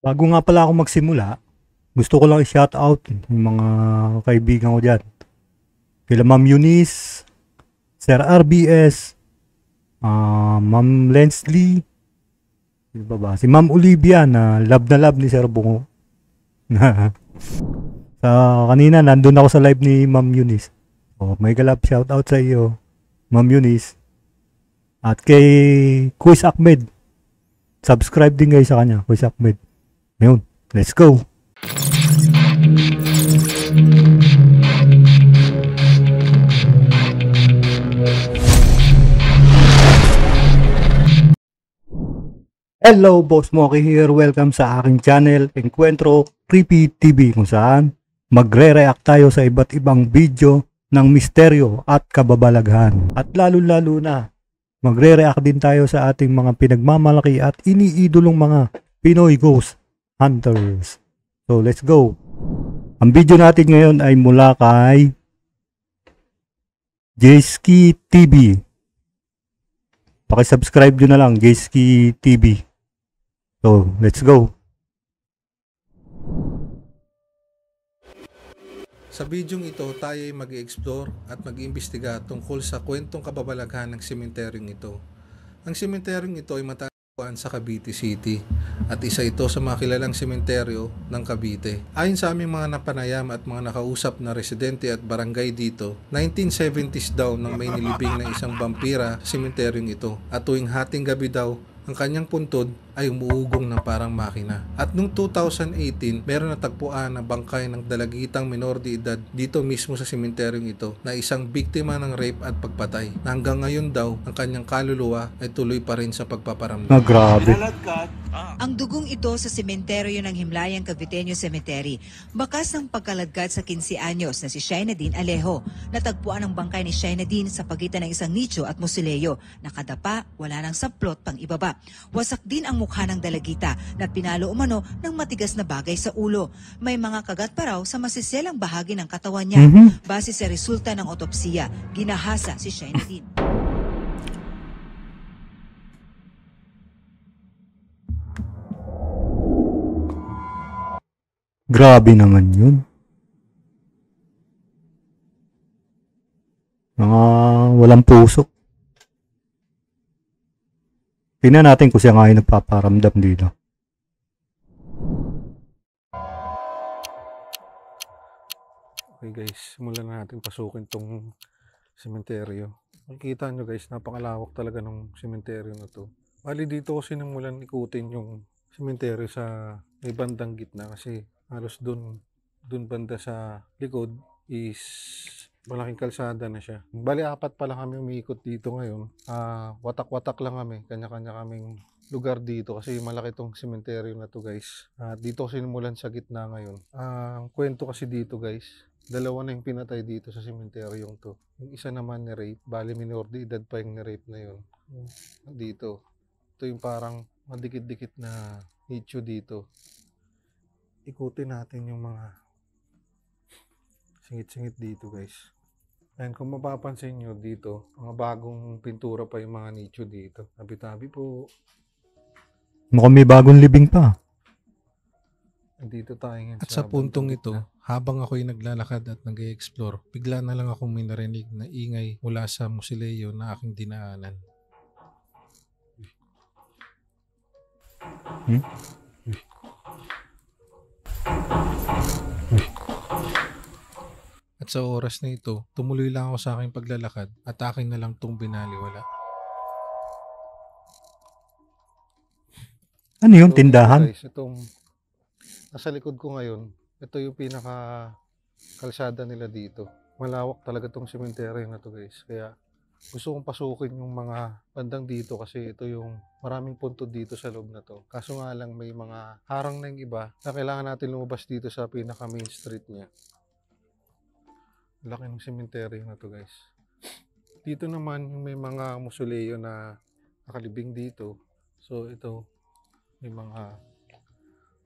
Bago nga pala ako magsimula, gusto ko lang i-shoutout yung mga kaibigan ko dyan. Kila Ma'am Eunice, Sir RBS, Ma'am Lensley, sino ba ba? Si Ma'am Olivia na love ni Sir Bungo. Sa kanina, nandun ako sa live ni Ma'am Eunice. May galap shoutout sa iyo, Ma'am Eunice. At kay Quiz Ahmed. Subscribe din kayo sa kanya, Quiz Ahmed. Ayun, let's go! Hello, Boss Moki here. Welcome sa aking channel, Encuentro Creepy TV, kung saan magre-react tayo sa iba't ibang video ng misteryo at kababalaghan. At lalo-lalo na, magre-react din tayo sa ating mga pinagmamalaki at iniidolong mga Pinoy Ghost Hunters. So, let's go! Ang video natin ngayon ay mula kay Jayski TV. Pakisubscribe nyo na lang, Jayski TV. So, let's go! Sa bidyong ito, tayo ay mag-i-explore at mag-iimbestiga tungkol sa kwentong kababalaghan ng sementeryong ito. Ang sementeryong ito ay matatagpuan sa Cavite City at isa ito sa mga kilalang sementeryo ng Cavite. Ayon sa aming mga napanayam at mga nakausap na residente at barangay dito, 1970s daw nang may nilibing na isang vampira sa sementeryong ito at tuwing hating gabi daw, ang kanyang puntod ay umuugong ng parang makina. At noong 2018, meron natagpuan na bangkay ng dalagitang minor de edad dito mismo sa sementeryong ito na isang biktima ng rape at pagpatay. Na hanggang ngayon daw, ang kanyang kaluluwa ay tuloy pa rin sa pagpaparamdam. Grabe. Ang dugong ito sa sementeryo ng Himlayang Caviteño Cemetery, bakas ng pagkaladkad sa 15 anyos na si Shainadine Alejo. Natagpuan ang bangkay ni Shainadine sa pagitan ng isang nicho at musileo. Nakadapa, wala nang saplot pang ibaba. Wasak din ang mukha ng dalagita na pinalo umano ng matigas na bagay sa ulo. May mga kagat pa raw sa masiselang bahagi ng katawan niya. Base sa resulta ng otopsiya, ginahasa si Shainadine. Grabe naman yun. Mga walang puso. Tingnan natin kung siya nga ay nagpaparamdam dito. Okay guys, simulan na natin pasukin tong sementeryo. Makikita nyo guys, napakalawak talaga ng sementeryo na to. Bali dito ko sinimulan ikutin yung sementeryo sa may bandang gitna kasi halos dun banda sa likod is malaking kalsada na siya. Bali apat pa lang kami umiikot dito ngayon. Watak-watak lang kami, kanya-kanya kaming lugar dito kasi malaki tong sementeryo na to guys. Dito ko sinimulan sa gitna ngayon. Ang kwento kasi dito guys, dalawa na yung pinatay dito sa sementeryong to. Yung isa naman ni-rape, bali minor de edad pa yung ni-rape na yun. Dito. Ito yung parang madikit-dikit na nicho dito. Ikutin natin yung mga singit-singit dito guys. And kung mapapansin nyo dito, mga bagong pintura pa yung mga nicho dito. Tabi-tabi po. Mukhang may bagong libing pa. Dito tayo ngayon. At sa puntong ito, habang ako'y naglalakad at nag-i-explore, bigla na lang akong may narinig na ingay mula sa musileo na aking dinaanan. At sa oras na ito, tumuloy lang ako sa aking paglalakad at aking na lang itong binaliwala. Ano yung tindahan? Guys, itong nasa likod ko ngayon, ito yung pinaka kalsada nila dito. Malawak talaga itong sementeryo na to guys. Kaya gusto kong pasukin yung mga bandang dito kasi ito yung maraming punto dito sa loob na to. Kaso nga lang may mga harang na yung iba na kailangan natin lumabas dito sa pinaka main street niya. Laki ng sementeryo na to guys. Dito naman may mga musoleo na nakalibing dito. So ito, may mga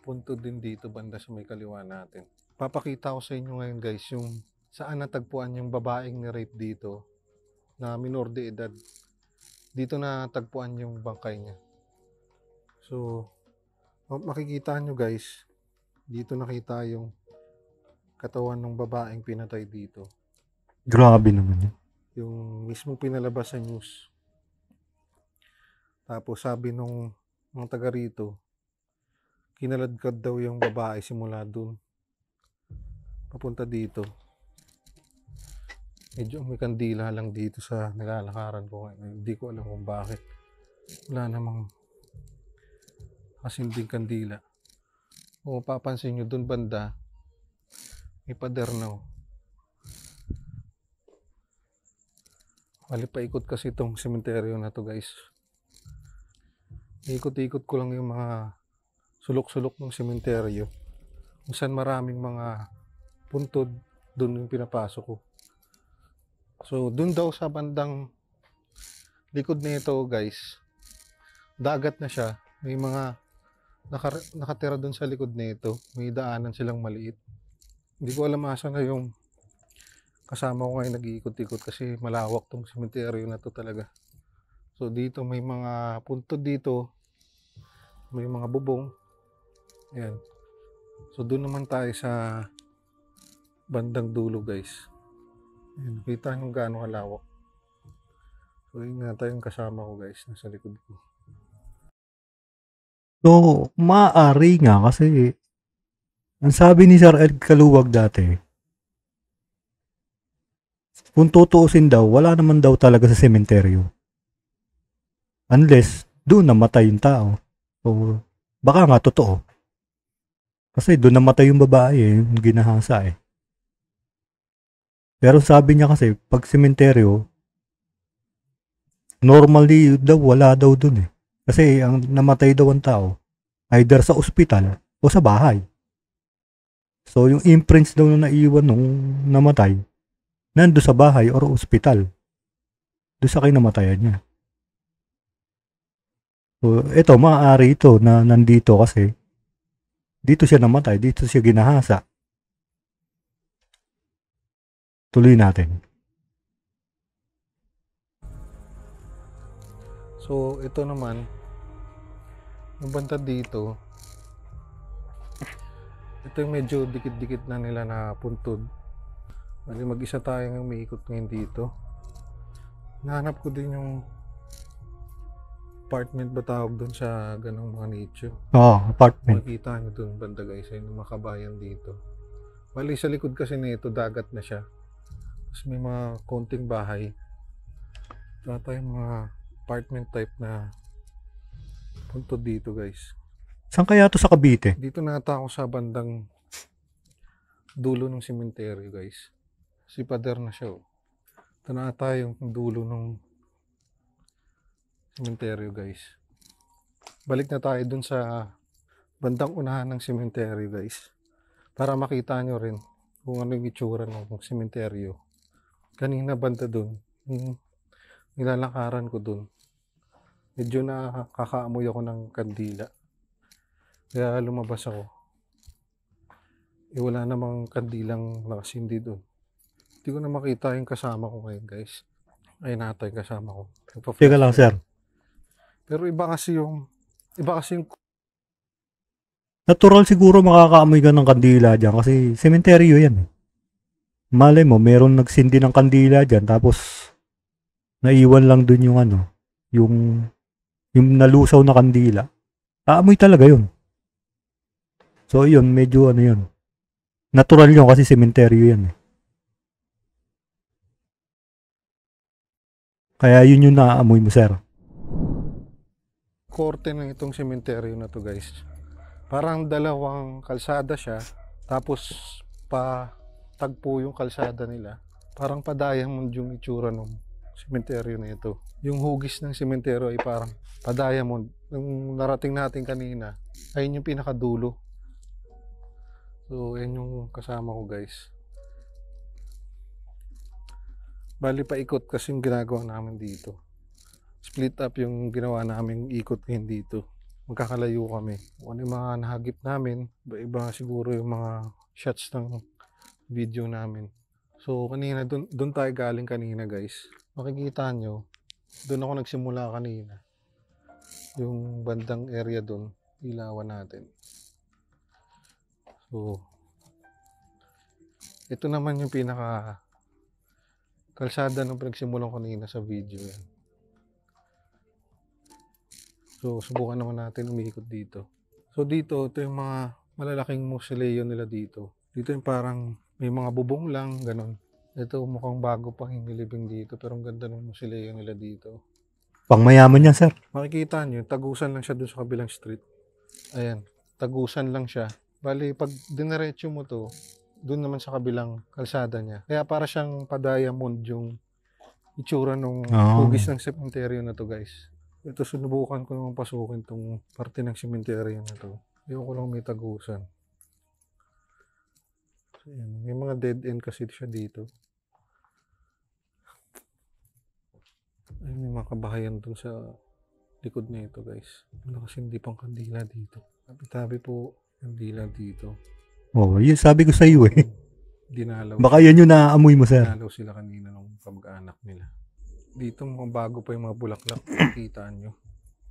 punto din dito banda sa may kaliwa natin. Papakita ko sa inyo ngayon guys yung saan natagpuan yung babaeng ni-rape dito na minor de edad. Dito na tagpuan yung bangkay niya. So Makikita nyo guys, dito nakita yung katawan ng babaeng pinatay dito. Grabe naman yun. Yung mismong pinalabas sa news. Tapos sabi nung mga taga rito, kinaladkad daw yung babae simula dun papunta dito. Medyo may kandila lang dito sa nilalakaran ko. Hindi ko alam kung bakit. Wala namang kasinding kandila. Kung papansin nyo dun banda, may pader na. Paikot kasi itong sementeryo na to guys. Ikot-ikot ko lang yung mga sulok-sulok ng sementeryo. Kung saan maraming mga puntod, dun yung pinapasok ko. So, dun daw sa bandang likod nito guys, dagat na siya. May mga nakatira dun sa likod nito. May daanan silang maliit. Hindi ko alam asa na yung kasama ko ngayon nag-iikot-ikot kasi malawak tong sementeryo na to talaga. So, dito may mga puntod dito. May mga bubong. Ayan. So, dun naman tayo sa bandang dulo guys. Ayan, kita nyo gaano kalawak. So, yun nga tayong kasama ko guys, nasa likod ko. So, maaari nga kasi ang sabi ni Sir Ed Kaluwag dati, kung tutuusin daw, wala naman daw talaga sa sementeryo. Unless, doon namatay yung tao. So, baka nga totoo. Kasi doon namatay yung babae yung ginahasa eh. Pero sabi niya kasi, pag sementeryo, normally daw wala daw doon eh. Kasi ang namatay daw ang tao, either sa ospital o sa bahay. So, yung imprints daw na naiwan nung namatay, nando sa bahay or ospital. Doon sa kinamatayan niya. So, ito, maaari ito na nandito kasi dito siya namatay, dito siya ginahasa. Tuloy natin. So, ito naman, yung banda dito, ito yung medyo dikit-dikit na nila na puntod. Bali, mag-isa tayong umiikot ngayon dito. Nahanap ko din yung apartment ba tawag doon sa ganong mga nicho. Oo, apartment. Makikita nyo doon banda guys, ay yung makabayan dito. Bali, sa likod kasi nito, dagat na siya. Tapos may mga konting bahay. Ito tayong mga apartment type na puntod dito guys. Saan kaya to sa Cavite? Dito nata ako sa bandang dulo ng sementeryo guys. Si pader na siya. Ito nata yung dulo ng sementeryo guys. Balik na tayo dun sa bandang unahan ng sementeryo guys. Para makita nyo rin kung ano yung itsura ng sementeryo. Kanina banda dun, nilalakaran ko dun. Medyo nakakaamoy ako ng kandila. Kaya lumabas ako. Wala namang kandilang nakasindi doon. Hindi ko na makita yung kasama ko ngayon guys. Ay natay kasama ko. Teka lang sir. Pero iba kasi yung Natural siguro makakaamoy ka ng kandila dyan kasi sementeryo yan eh. Malay mo, meron nagsindi ng kandila dyan tapos naiwan lang dun yung ano, yung nalusaw na kandila. Aamoy talaga yun. So yun, medyo ano yun. Natural yun kasi sementeryo yan eh. Kaya yun yung naaamoy mo sir. korte ng itong sementeryo na to guys. Parang dalawang kalsada siya. Tapos tagpo yung kalsada nila. Parang pa-diamond yung itsura ng sementeryo na ito. Yung hugis ng sementeryo ay parang pa-diamond. Yung narating natin kanina, ayun yung pinakadulo. So, yan yung kasama ko guys. Bali paikot kasi yung ginagawa namin dito. Split up yung ginawa namin ikot ngayon dito. Magkakalayo kami. Kung ano yung mga nahagip namin, iba siguro yung mga shots ng video namin. So kanina, doon tayo galing kanina guys. Makikita nyo, doon ako nagsimula kanina. Yung bandang area doon. ilawan natin. So, ito naman yung pinaka kalsada ng pinagsimulan kanina sa video yan. So, subukan naman natin umikot dito. So, dito, ito yung mga malalaking mausoleo nila dito. Dito yung parang may mga bubong lang, ganun. Ito mukhang bago pang inilibing dito, pero ang ganda ng mausoleo nila dito. Pangmayaman yan, sir. Makikita nyo, tagusan lang siya doon sa kabilang street. Ayan, tagusan lang siya. Bali, pag dinerecho mo to, doon naman sa kabilang kalsada niya. Kaya para siyang pa-diamond yung itsura ng hugis ng sementeryo na to, guys. Ito, sinubukan ko naman pasukin tong parte ng sementeryo na to. Ayaw ko lang may tagusan. So, yan. May mga dead end kasi siya dito. Ay, may mga kabahayan dun sa likod na ito, guys. Wala kasi hindi pang kandila dito. Tabi-tabi po kandila dito. Oh, yun sabi ko sa iyo eh. Dinalaw. Baka yan yung naaamoy mo, sir. Dinalaw sila kanina ng kamag-anak nila. Dito mga bago pa yung mga bulaklak. Nakikita nyo.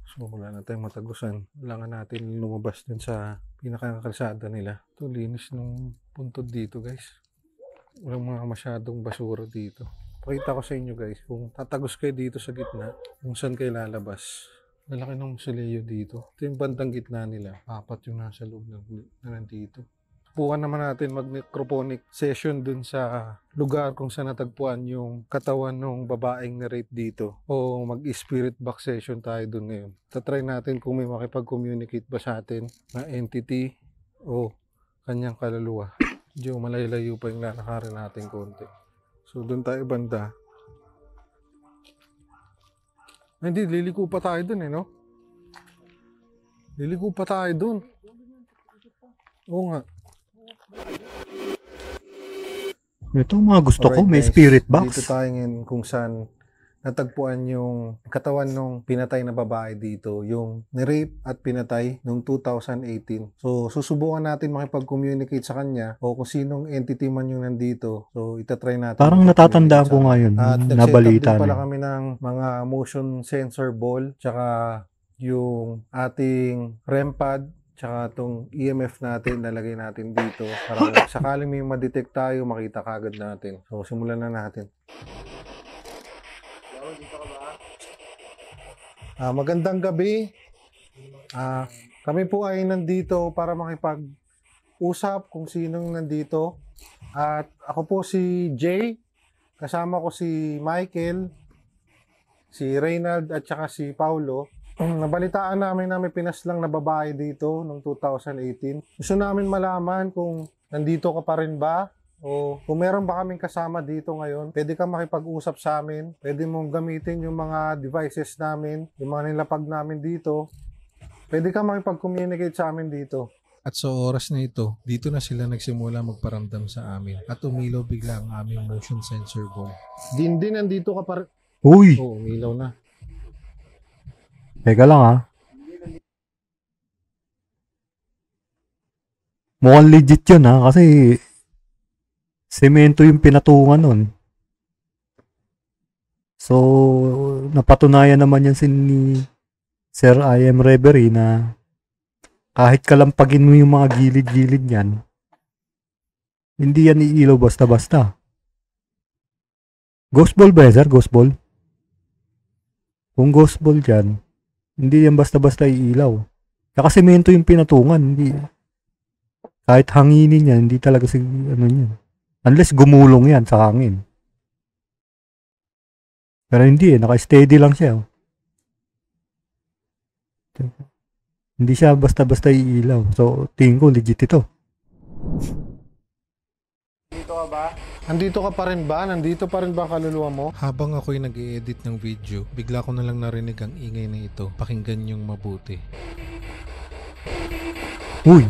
So wala na tayong matagusan. Kailangan natin lumabas dun sa pinakakalsada nila. Ito, linis ng puntod dito, guys. Walang mga masyadong basura dito. Pakita ko sa inyo, guys, kung tatagos kayo dito sa gitna, kung saan kayo lalabas. Lalaki ng mausoleo dito. Ito yung bandang gitna nila. 4 yung nasa loob na nandito. Subukan naman natin mag-necrophonic session dun sa lugar kung saan natagpuan yung katawan ng babaeng na rape dito. O mag-spirit box session tayo dun ngayon. Tatry natin kung may makipag-communicate ba sa atin na entity o kanyang kaluluwa. Medyo malayo pa yung lalakarin natin konti. So dun tayo banda. Hindi, liliko pa tayo dun no? Liliko pa tayo dun. Oo nga. Ito mga gusto ko, may guys, spirit box. Dito tayo ngayon kung saan natagpuan yung katawan ng pinatay na babae dito, yung ni-rape at pinatay noong 2018. So, susubukan natin makipag-communicate sa kanya o kung sinong entity man yung nandito. So, itatry natin. Parang natatandaan ko ngayon, At nabalita din pala na. kami ng mga motion sensor ball, tsaka yung ating REM pad, tsaka itong EMF natin, nalagay natin dito para sakaling may ma-detect tayo, makita kagad natin. So, simulan na natin. Magandang gabi. Kami po ay nandito para makipag-usap kung sinong nandito. At ako po si Jay, kasama ko si Michael, si Reynald at saka si Paulo. Nabalitaan namin na may pinaslang na babae dito noong 2018. Gusto namin malaman kung nandito ka pa rin ba o kung meron ba kaming kasama dito ngayon. Pwede ka makipag-usap sa amin. Pwede mong gamitin yung mga devices namin, yung mga nilapag namin dito. Pwede ka makipag-communicate sa amin dito. At sa oras na ito, dito na sila nagsimula magparamdam sa amin at umilaw bigla ang aming motion sensor ball. Din nandito ka pa rin. Uy! Oo, umilaw na. Teka lang Mukhang legit yun kasi semento yung pinatungan nun. So, napatunayan naman yan ni Sir I.M. Reverie na kahit kalampagin mo yung mga gilid-gilid yan, hindi yan iilaw basta-basta. Ghost ball ba yan, sir? Ghost ball? Kung ghost ball dyan, hindi yan basta-basta iilaw. Kaya semento yung pinatungan. Hindi. Kahit hanginin yan, hindi talaga yan. Unless gumulong yan sa hangin. Pero hindi naka-steady lang siya. Hindi siya basta-basta iilaw. So, tingin ko legit ito. Nandito ka ba? Nandito ka pa rin ba? Nandito pa rin ba ang kaluluwa mo? Habang ako'y nag-i-edit ng video, bigla ko na lang narinig ang ingay na ito. Pakinggan niyong mabuti. Uy!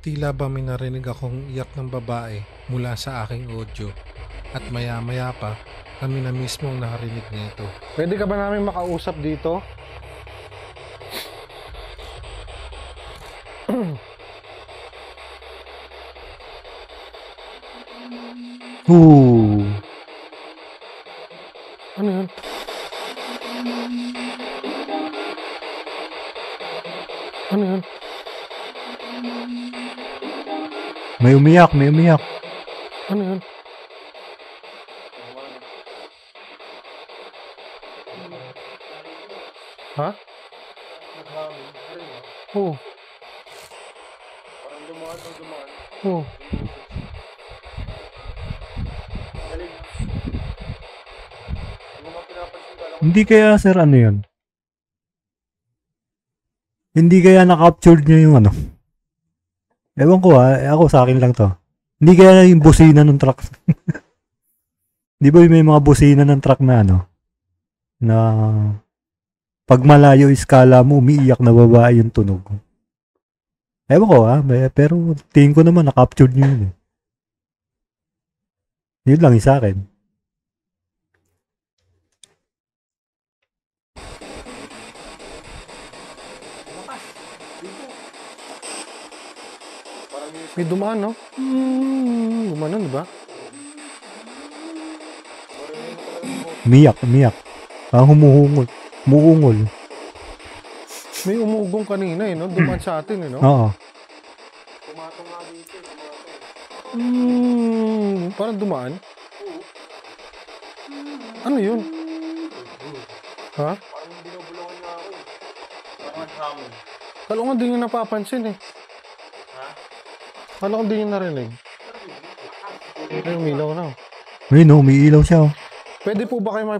Tila ba may narinig akong iyak ng babae mula sa aking audio. At maya-maya pa, kami na mismo ang nakarinig nito. Pwede ka ba namin makausap dito? Ooh! Ano yun? Ano yun? May umiyak, may umiyak. Ano yun? Ha? Oo. Oo. Hindi kaya sir ano yun? Hindi kaya na-captured niya yung ano? Ewan ko ako sa akin lang to. Hindi kaya yung busina ng truck. Di ba may mga busina ng truck na ano? Na pag malayo iskala mo, umiiyak na babae yung tunog. Ewan ko pero tingin ko naman na-captured niyo yun eh. Yun lang yung sa akin. May dumaan, no? Gumanon, di ba? Umiyak. Parang humuhungol. Umuungol. May umugong kanina, eh, no? Dumaan sa atin, eh, no? Oo. Parang dumaan. Ano yun? Ha? Kala ko hindi nyo napapansin, eh. Kala ko hindi nyo narinig. Ay, umilaw na. Ayun no, umiilaw siya. Pwede po ba kayo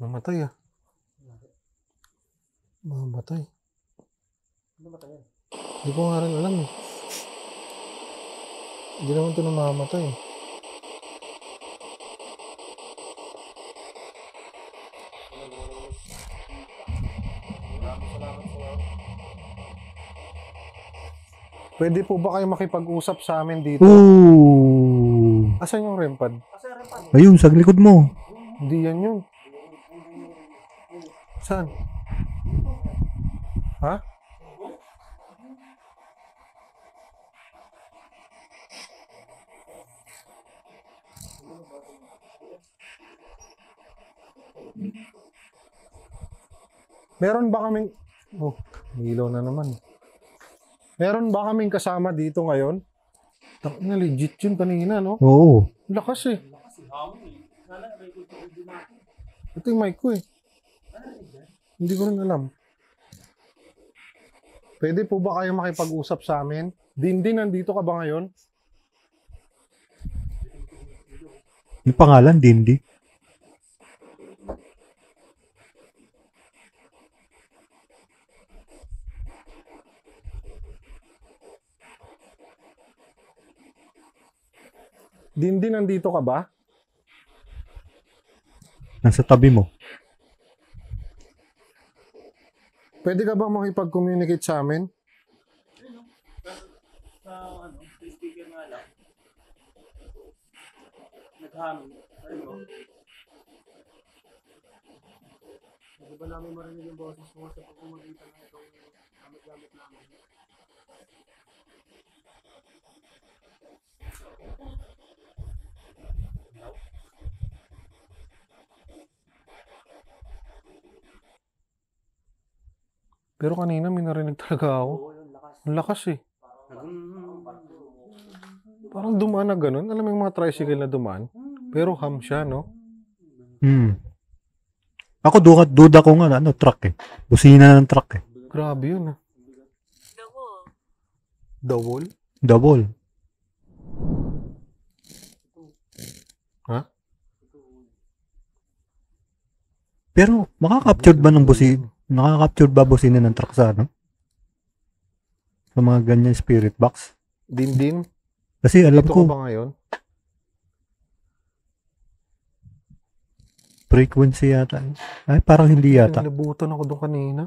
mamatay, ah. Mamatay. Hindi ko nga rin alam, eh. Hindi naman ito namamatay. Pwede po ba kayo makipag-usap sa amin dito? Ooh. Asan yung rempad? Ayun, sa likod mo. Hindi yan yun. Saan? Ha? Meron ba kaming... Oh, ilaw na naman. Meron ba kaming kasama dito ngayon? Na legit yun kanina, no? Oo. Lakas eh. Ito yung mic ko eh. Hindi ko rin alam. Pwede po ba kayo makipag-usap sa amin? Dindi, nandito ka ba ngayon? Yung pangalan, Dindi. Dindi, nandito ka ba? Nasa tabi mo. Pwede ka ba makipag-communicate sa amin? Speaker nga lang. Naghaming. Ano mo? Hindi ba namin marinig yung boses mo sa pagkumagitan ng itong gamit-gamit namin? Pero kanina may narinig talaga ako. Ang lakas eh. Parang dumaan na ganun. Alam mo yung mga tricycle na dumaan? Pero ham siya, no? Ako duda ko nga truck eh. Busina ng truck eh. Grabe yun ah. The wall? Double. Ha? Pero makaka-captured ba ng busina? Nakaka-captured ba busina ng truck sa ano? Sa mga ganyan spirit box? Din. Kasi alam Dito ko, ka ba ngayon? frequency yata. Ay, parang hindi yata. Nabutan ako doon kanina.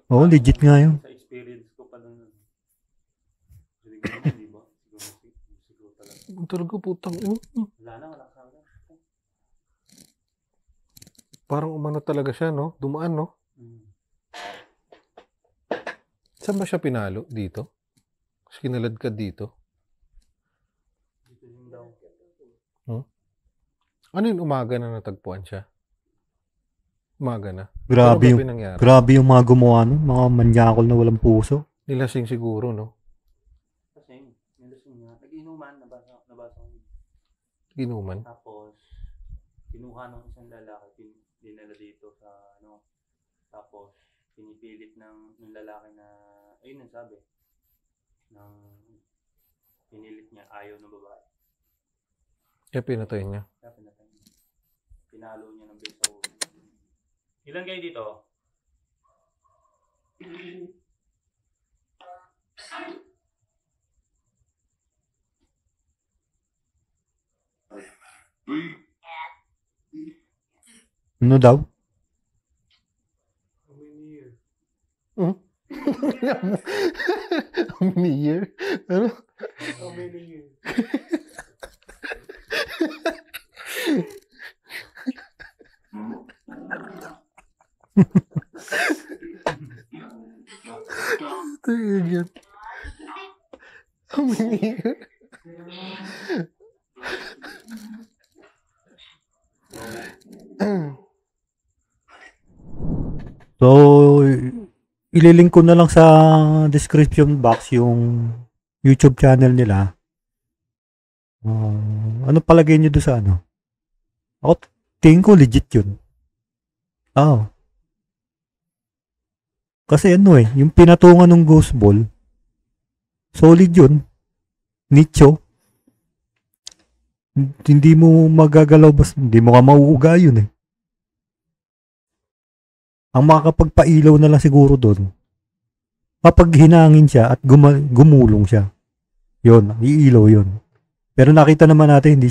Oo, legit nga yun. Sa experience ko pa lang. Hindi ba? Siguro talaga. Ang talaga putang. Wala ka na. Parang umano talaga siya, no? Dumaan, no? Saan ba siya pinalo? Dito? Kasi kinaladkad dito. Dito yung daw. Ano yung umaga na natagpuan siya? Umaga na. Grabe Pero yung, gabi nangyari. grabe yung mga gumawa nun, mga manyakol na walang puso. Nilasing siguro, no? Kasi, nilasing nga. Nag-inuman, nabasa ko. Ginuman. Tapos, kinuha ng isang lalaki, dinala dito sa, tapos, pinipilit ng lalaki na, ayun ang sabi, pinilit niya, ayaw ng babae. Kaya pinatay niya. Kaya pinatay niya. Pinalo niya ng base sa ulo. Ilan kayo dito? Ano daw? Umiyer? Ano? How many years? Tingnan. Umiyer? So, ililink ko na lang sa description box yung YouTube channel nila. Ano palagay nyo doon sa ano? Ako, tingin ko legit yun. Oo. Kasi ano yung pinatungan ng Ghost Ball, solid yun. Nicho. Hindi mo magagalaw, hindi mo ka mauuga yun eh. Ang makakapagpailaw na lang siguro doon, kapag hinangin siya at gumulong siya, yun, iilaw yun. Pero nakita naman natin, hindi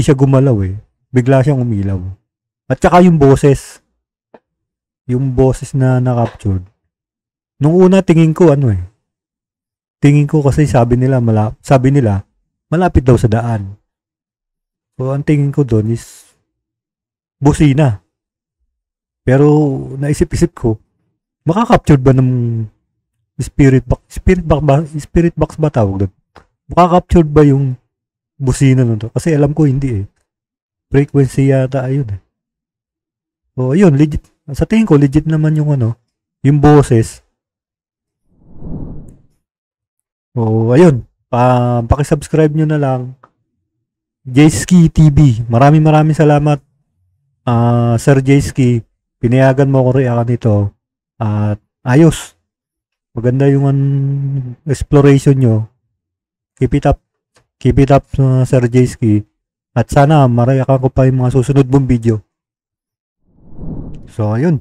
siya gumalaw eh. Bigla siyang umilaw. At saka yung boses na na-captured. Nung una tingin ko kasi sabi nila malapit daw sa daan. So ang tingin ko doon is busina. Pero naisip-isip ko, makaka-captured ba ng spirit box ba tawag doon? Makaka-captured ba yung busina nun to? Kasi alam ko hindi eh. Frequency yata ayun eh. So ayun, legit. Sa tingin ko legit naman yung yung boses. So ayun, paki-subscribe nyo na lang. Jayski TV. Maraming salamat. Sir Jayski, pinayagan mo ko react nito. At ayos. Maganda yung exploration nyo. Keep it up, Sir Jayski. At sana marayakan ko pa yung mga susunod mong video. So ayun.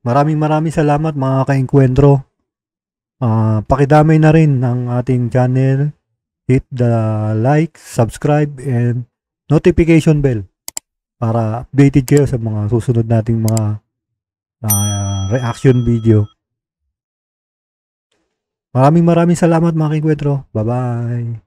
Maraming salamat mga ka-enkwentro. Pakidamay na rin ang ating channel. Hit the like, subscribe, and notification bell para updated kayo sa mga susunod nating mga reaction video. Maraming salamat mga ka-enkwentro. Bye-bye.